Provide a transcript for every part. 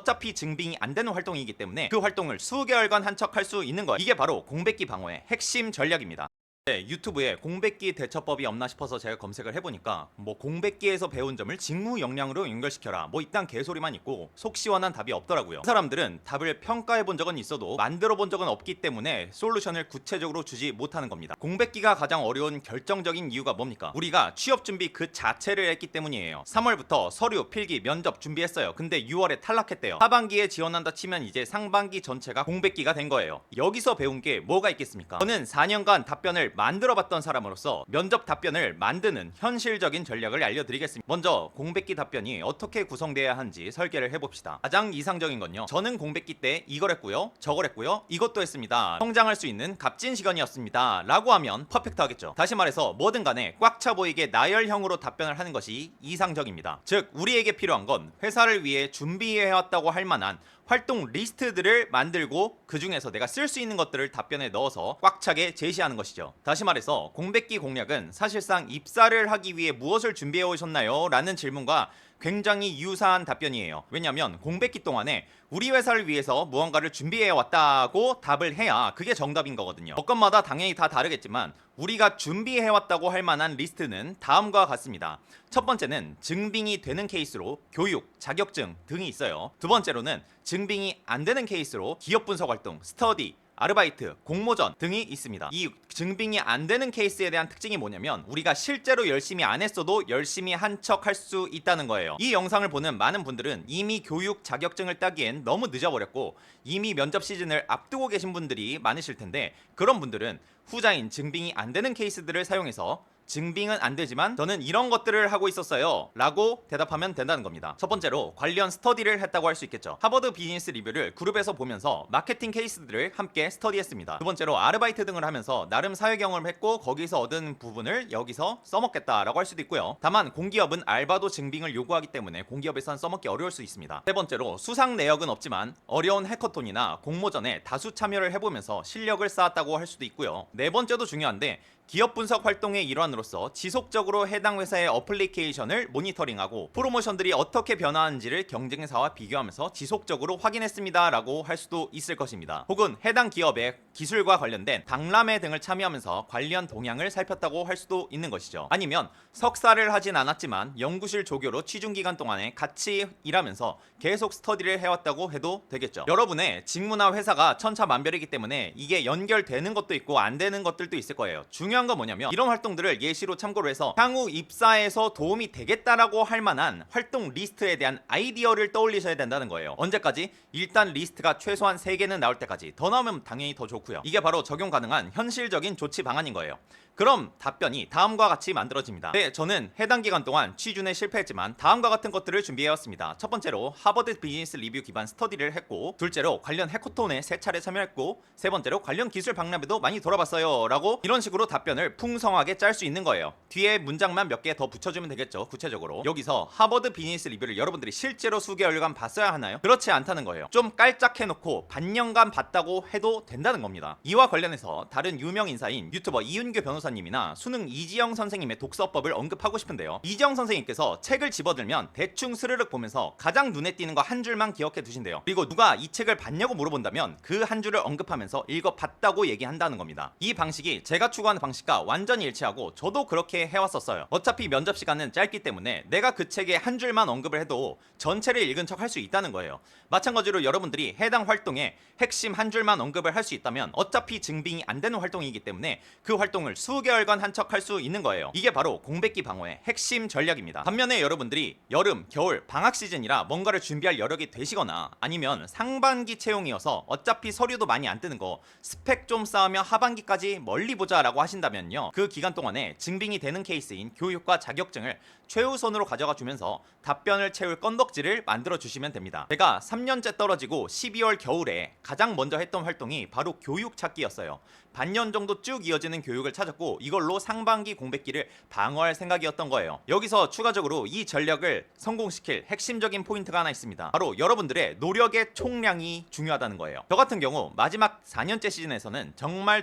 어차피 증빙이 안 되는 활동이기 때문에 그 활동을 수개월간 한척할 수 있는 거예요. 이게 바로 공백기 방어의 핵심 전략입니다. 네, 유튜브에 공백기 대처법이 없나 싶어서 제가 검색을 해보니까 뭐 공백기에서 배운 점을 직무 역량으로 연결시켜라 뭐 이딴 개소리만 있고 속 시원한 답이 없더라고요. 그 사람들은 답을 평가해본 적은 있어도 만들어본 적은 없기 때문에 솔루션을 구체적으로 주지 못하는 겁니다. 공백기가 가장 어려운 결정적인 이유가 뭡니까? 우리가 취업 준비 그 자체를 했기 때문이에요. 3월부터 서류, 필기, 면접 준비했어요. 근데 6월에 탈락했대요. 하반기에 지원한다 치면 이제 상반기 전체가 공백기가 된 거예요. 여기서 배운 게 뭐가 있겠습니까? 저는 4년간 답변을 만들어봤던 사람으로서 면접 답변을 만드는 현실적인 전략을 알려드리겠습니다. 먼저 공백기 답변이 어떻게 구성돼야 하는지 설계를 해봅시다. 가장 이상적인 건요, 저는 공백기 때 이걸 했고요, 저걸 했고요, 이것도 했습니다. 성장할 수 있는 값진 시간이었습니다 라고 하면 퍼펙트하겠죠. 다시 말해서 뭐든 간에 꽉 차 보이게 나열형으로 답변을 하는 것이 이상적입니다. 즉 우리에게 필요한 건 회사를 위해 준비해왔다고 할 만한 활동 리스트들을 만들고 그 중에서 내가 쓸 수 있는 것들을 답변에 넣어서 꽉 차게 제시하는 것이죠. 다시 말해서 공백기 공략은 사실상 입사를 하기 위해 무엇을 준비해 오셨나요? 라는 질문과 굉장히 유사한 답변이에요. 왜냐하면 공백기 동안에 우리 회사를 위해서 무언가를 준비해 왔다고 답을 해야 그게 정답인 거거든요. 조건마다 당연히 다 다르겠지만 우리가 준비해 왔다고 할 만한 리스트는 다음과 같습니다. 첫 번째는 증빙이 되는 케이스로 교육, 자격증 등이 있어요. 두 번째로는 증빙이 안 되는 케이스로 기업 분석 활동, 스터디, 아르바이트, 공모전 등이 있습니다. 이 증빙이 안 되는 케이스에 대한 특징이 뭐냐면 우리가 실제로 열심히 안 했어도 열심히 한 척 할 수 있다는 거예요. 이 영상을 보는 많은 분들은 이미 교육 자격증을 따기엔 너무 늦어버렸고 이미 면접 시즌을 앞두고 계신 분들이 많으실 텐데 그런 분들은 후자인 증빙이 안 되는 케이스들을 사용해서 증빙은 안 되지만 저는 이런 것들을 하고 있었어요 라고 대답하면 된다는 겁니다. 첫 번째로 관련 스터디를 했다고 할 수 있겠죠. 하버드 비즈니스 리뷰를 그룹에서 보면서 마케팅 케이스들을 함께 스터디했습니다. 두 번째로 아르바이트 등을 하면서 나름 사회 경험을 했고 거기서 얻은 부분을 여기서 써먹겠다라고 할 수도 있고요. 다만 공기업은 알바도 증빙을 요구하기 때문에 공기업에선 써먹기 어려울 수 있습니다. 세 번째로 수상 내역은 없지만 어려운 해커톤이나 공모전에 다수 참여를 해보면서 실력을 쌓았다고 할 수도 있고요. 네 번째도 중요한데 기업 분석 활동의 일환으로서 지속적으로 해당 회사의 어플리케이션을 모니터링하고 프로모션들이 어떻게 변화하는지를 경쟁사와 비교하면서 지속적으로 확인했습니다 라고 할 수도 있을 것입니다. 혹은 해당 기업의 기술과 관련된 박람회 등을 참여하면서 관련 동향을 살폈다고 할 수도 있는 것이죠. 아니면 석사를 하진 않았지만 연구실 조교로 취준기간 동안에 같이 일하면서 계속 스터디를 해왔다고 해도 되겠죠. 여러분의 직무나 회사가 천차만별이기 때문에 이게 연결되는 것도 있고 안 되는 것들도 있을 거예요. 중요한 건 뭐냐면 이런 활동들을 예시로 참고로 해서 향후 입사에서 도움이 되겠다라고 할 만한 활동 리스트에 대한 아이디어를 떠올리셔야 된다는 거예요. 언제까지? 일단 리스트가 최소한 3개는 나올 때까지. 더 나오면 당연히 더 좋고요. 이게 바로 적용 가능한 현실적인 조치 방안인 거예요. 그럼 답변이 다음과 같이 만들어집니다. 네, 저는 해당 기간 동안 취준에 실패했지만 다음과 같은 것들을 준비해왔습니다. 첫 번째로 하버드 비즈니스 리뷰 기반 스터디를 했고, 둘째로 관련 해커톤에 3차례 참여했고, 세 번째로 관련 기술 박람회도 많이 돌아봤어요 라고 이런 식으로 답변을 풍성하게 짤 수 있는 거예요. 뒤에 문장만 몇 개 더 붙여주면 되겠죠. 구체적으로 여기서 하버드 비즈니스 리뷰를 여러분들이 실제로 수개월간 봤어야 하나요? 그렇지 않다는 거예요. 좀 깔짝 해놓고 반년간 봤다고 해도 된다는 겁니다. 이와 관련해서 다른 유명 인사인 유튜버 이윤규 변호사님이나 수능 이지영 선생님의 독서법을 언급하고 싶은데요. 이지영 선생님께서 책을 집어들면 대충 스르륵 보면서 가장 눈에 띄는 거 한 줄만 기억해 두신대요. 그리고 누가 이 책을 봤냐고 물어본다면 그 한 줄을 언급하면서 읽어봤다고 얘기한다는 겁니다. 이 방식이 제가 추구하는 방식과 완전히 일치하고 저도 그렇게 해왔었어요. 어차피 면접 시간은 짧기 때문에 내가 그 책에 한 줄만 언급을 해도 전체를 읽은 척 할 수 있다는 거예요. 마찬가지로 여러분들이 해당 활동에 핵심 한 줄만 언급을 할 수 있다면 어차피 증빙이 안 되는 활동이기 때문에 그 활동을 수개월간 한 척 할 수 있는 거예요. 이게 바로 공백기 방어의 핵심 전략입니다. 반면에 여러분들이 여름, 겨울, 방학 시즌이라 뭔가를 준비할 여력이 되시거나 아니면 상반기 채용이어서 어차피 서류도 많이 안 뜨는 거 스펙 좀 쌓으며 하반기까지 멀리 보자 라고 하신다면요, 그 기간 동안에 증빙이 되는 케이스인 교육과 자격증을 최우선으로 가져가 주면서 답변을 채울 건덕지를 만들어 주시면 됩니다. 제가 3년째 떨어지고 12월 겨울에 가장 먼저 했던 활동이 바로 교육 찾기였어요. 반년 정도 쭉 이어지는 교육을 찾았고 이걸로 상반기 공백기를 방어할 생각이었던 거예요. 여기서 추가적으로 이 전략을 성공시킬 핵심적인 포인트가 하나 있습니다. 바로 여러분들의 노력의 총량이 중요하다는 거예요. 저 같은 경우 마지막 4년째 시즌에서는 정말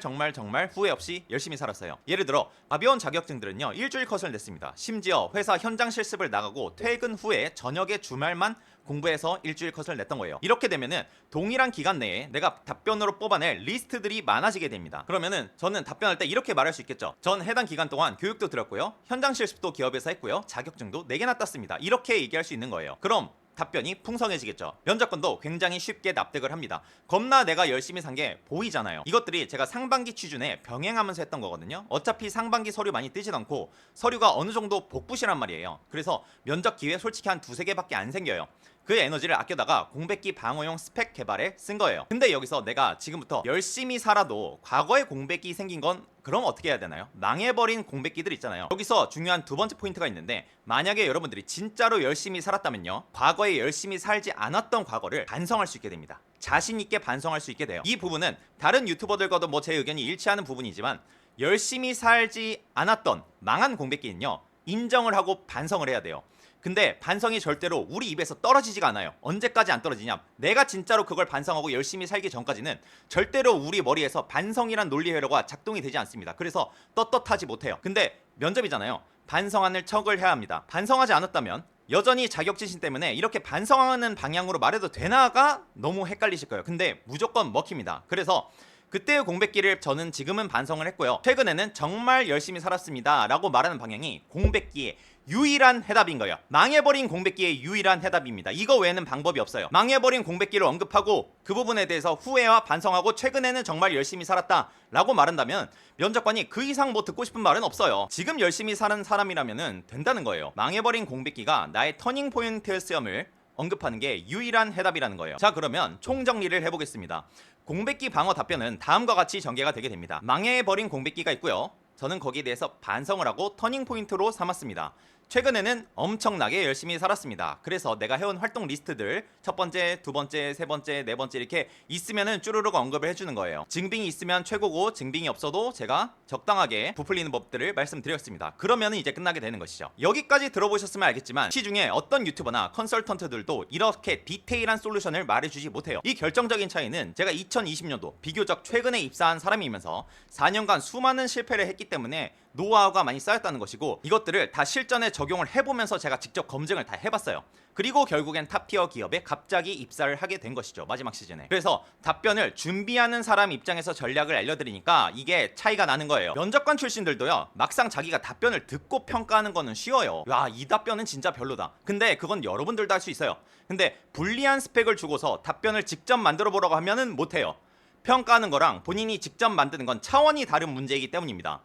후회 없이 열심히 살았어요. 예를 들어 가벼운 자격증들은요 일주일 컷을 냈습니다. 심지어 회사 현장 실습을 나가고 퇴근 후에 저녁에 주말만 공부해서 일주일 컷을 냈던 거예요. 이렇게 되면은 동일한 기간 내에 내가 답변으로 뽑아낼 리스트들이 많아지게 됩니다. 그러면은 저는 답변할 때 이렇게 말할 수 있겠죠. 전 해당 기간 동안 교육도 들었고요, 현장 실습도 기업에서 했고요, 자격증도 4개나 땄습니다. 이렇게 얘기할 수 있는 거예요. 그럼 답변이 풍성해지겠죠. 면접관도 굉장히 쉽게 납득을 합니다. 겁나 내가 열심히 산 게 보이잖아요. 이것들이 제가 상반기 취준에 병행하면서 했던 거거든요. 어차피 상반기 서류 많이 뜨진 않고 서류가 어느 정도 복붙이란 말이에요. 그래서 면접 기회 솔직히 한 2-3개밖에 안 생겨요. 그 에너지를 아껴다가 공백기 방어용 스펙 개발에 쓴 거예요. 근데 여기서 내가 지금부터 열심히 살아도 과거에 공백기 생긴 건 그럼 어떻게 해야 되나요? 망해버린 공백기들 있잖아요. 여기서 중요한 2번째 포인트가 있는데, 만약에 여러분들이 진짜로 열심히 살았다면요, 과거에 열심히 살지 않았던 과거를 반성할 수 있게 됩니다. 자신 있게 반성할 수 있게 돼요. 이 부분은 다른 유튜버들과도 뭐 제 의견이 일치하는 부분이지만, 열심히 살지 않았던 망한 공백기는요, 인정을 하고 반성을 해야 돼요. 근데 반성이 절대로 우리 입에서 떨어지지가 않아요. 언제까지 안 떨어지냐? 내가 진짜로 그걸 반성하고 열심히 살기 전까지는 절대로 우리 머리에서 반성이란 논리 회로가 작동이 되지 않습니다. 그래서 떳떳하지 못해요. 근데 면접이잖아요. 반성하는 척을 해야 합니다. 반성하지 않았다면 여전히 자격지심 때문에 이렇게 반성하는 방향으로 말해도 되나가 너무 헷갈리실 거예요. 근데 무조건 먹힙니다. 그래서 그때의 공백기를 저는 지금은 반성을 했고요, 최근에는 정말 열심히 살았습니다 라고 말하는 방향이 공백기의 유일한 해답인 거예요. 망해버린 공백기의 유일한 해답입니다. 이거 외에는 방법이 없어요. 망해버린 공백기를 언급하고 그 부분에 대해서 후회와 반성하고 최근에는 정말 열심히 살았다 라고 말한다면 면접관이 그 이상 뭐 듣고 싶은 말은 없어요. 지금 열심히 사는 사람이라면 된다는 거예요. 망해버린 공백기가 나의 터닝 포인트였음을 언급하는 게 유일한 해답이라는 거예요. 자, 그러면 총정리를 해보겠습니다. 공백기 방어 답변은 다음과 같이 전개가 되게 됩니다. 망해버린 공백기가 있고요, 저는 거기에 대해서 반성을 하고 터닝 포인트로 삼았습니다. 최근에는 엄청나게 열심히 살았습니다. 그래서 내가 해온 활동 리스트들 첫 번째, 두 번째, 세 번째, 네 번째 이렇게 있으면은 쭈르륵 언급을 해주는 거예요. 증빙이 있으면 최고고 증빙이 없어도 제가 적당하게 부풀리는 법들을 말씀드렸습니다. 그러면은 이제 끝나게 되는 것이죠. 여기까지 들어보셨으면 알겠지만 시중에 어떤 유튜버나 컨설턴트들도 이렇게 디테일한 솔루션을 말해주지 못해요. 이 결정적인 차이는 제가 2020년도 비교적 최근에 입사한 사람이면서 4년간 수많은 실패를 했기 때문에 노하우가 많이 쌓였다는 것이고, 이것들을 다 실전에 적용을 해보면서 제가 직접 검증을 다 해봤어요. 그리고 결국엔 탑티어 기업에 갑자기 입사를 하게 된 것이죠, 마지막 시즌에. 그래서 답변을 준비하는 사람 입장에서 전략을 알려드리니까 이게 차이가 나는 거예요. 면접관 출신들도요, 막상 자기가 답변을 듣고 평가하는 거는 쉬워요. 와, 이 답변은 진짜 별로다. 근데 그건 여러분들도 할 수 있어요. 근데 불리한 스펙을 주고서 답변을 직접 만들어 보라고 하면은 못해요. 평가하는 거랑 본인이 직접 만드는 건 차원이 다른 문제이기 때문입니다.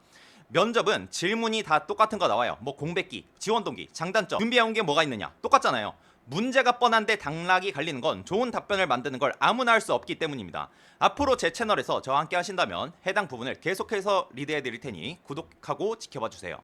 면접은 질문이 다 똑같은 거 나와요. 뭐 공백기, 지원 동기, 장단점, 준비해온 게 뭐가 있느냐, 똑같잖아요. 문제가 뻔한데 당락이 갈리는 건 좋은 답변을 만드는 걸 아무나 할 수 없기 때문입니다. 앞으로 제 채널에서 저와 함께 하신다면 해당 부분을 계속해서 리드해 드릴 테니 구독하고 지켜봐 주세요.